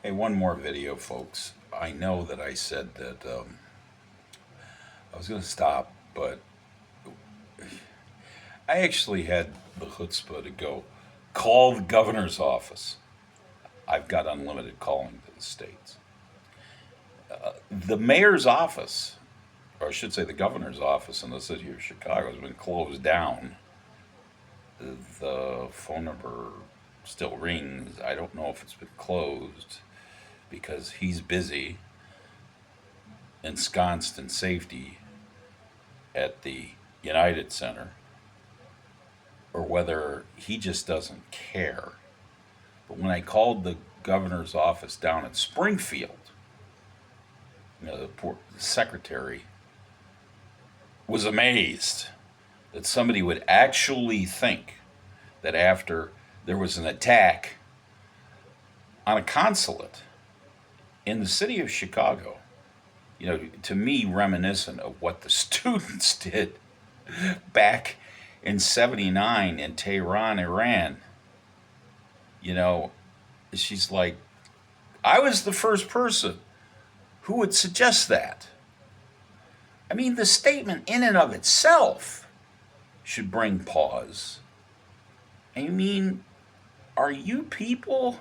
Hey, one more video, folks. I know that I said that I was going to stop, but I actually had the chutzpah to go call the governor's office. I've got unlimited calling to the states. The mayor's office, or I should say the governor's office in the city of Chicago, has been closed down. The phone number still rings. I don't know if it's been closed because he's busy, ensconced in safety at the United Center, or whether he just doesn't care. But when I called the governor's office down in Springfield, the secretary was amazed that somebody would actually think that after there was an attack on a consulate in the city of Chicago, to me, reminiscent of what the students did back in '79 in Tehran, Iran. You know, she's like, I was the first person who would suggest that. I mean, the statement in and of itself should bring pause. I mean, are you people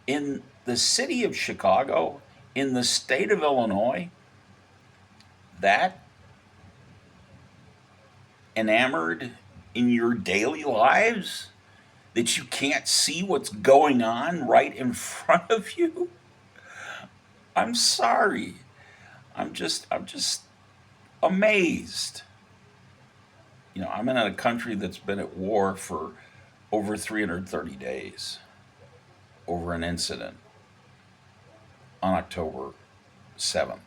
in the city of Chicago, in the state of Illinois, that enamored in your daily lives that you can't see what's going on right in front of you? I'm sorry. I'm just amazed. I'm in a country that's been at war for over 330 days over an incident on October 7th.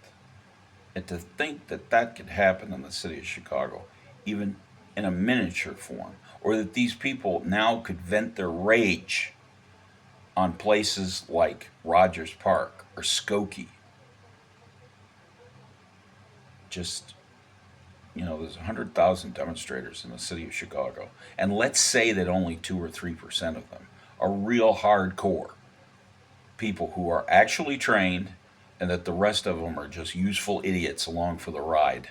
And to think that that could happen in the city of Chicago, even in a miniature form, or that these people now could vent their rage on places like Rogers Park or Skokie. Just, there's 100,000 demonstrators in the city of Chicago. And let's say that only 2 or 3% of them are real hardcore people who are actually trained, and that the rest of them are just useful idiots along for the ride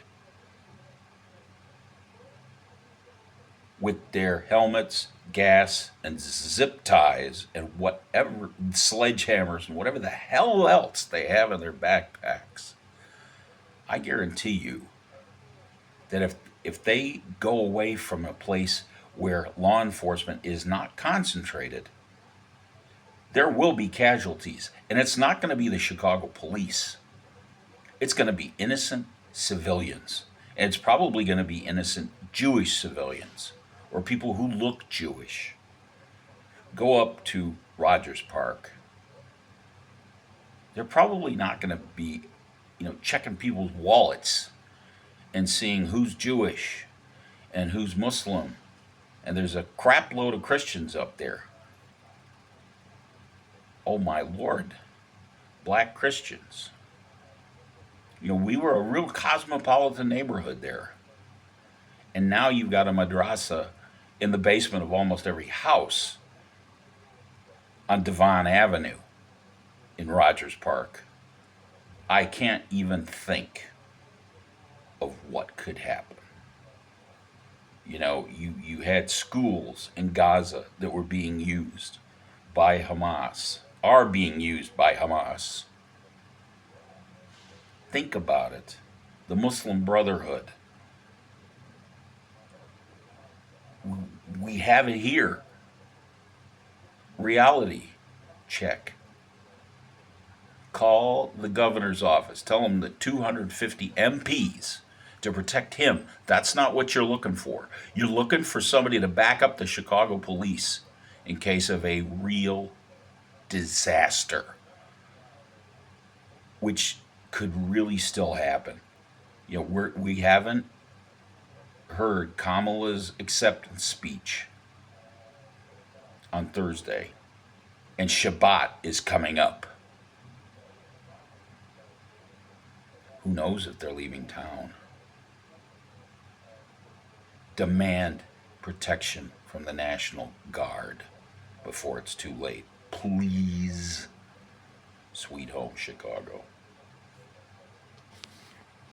with their helmets, gas, and zip ties, and whatever sledgehammers and whatever the hell else they have in their backpacks. I guarantee you that if they go away from a place where law enforcement is not concentrated, there will be casualties. And it's not going to be the Chicago police. It's going to be innocent civilians. And it's probably going to be innocent Jewish civilians or people who look Jewish. Go up to Rogers Park. They're probably not going to be, checking people's wallets and seeing who's Jewish and who's Muslim. And there's a crap load of Christians up there. Oh my Lord, black Christians. We were a real cosmopolitan neighborhood there. And now you've got a madrasa in the basement of almost every house on Devon Avenue in Rogers Park. I can't even think of what could happen. You had schools in Gaza that were being used by Hamas, are being used by Hamas. Think about it. The Muslim Brotherhood. We have it here. Reality check. Call the governor's office. Tell him that 250 MPs to protect him. That's not what you're looking for. You're looking for somebody to back up the Chicago police in case of a real disaster, which could really still happen. We haven't heard Kamala's acceptance speech on Thursday, and Shabbat is coming up. Who knows if they're leaving town? Demand protection from the National Guard before it's too late. Please. Sweet home Chicago.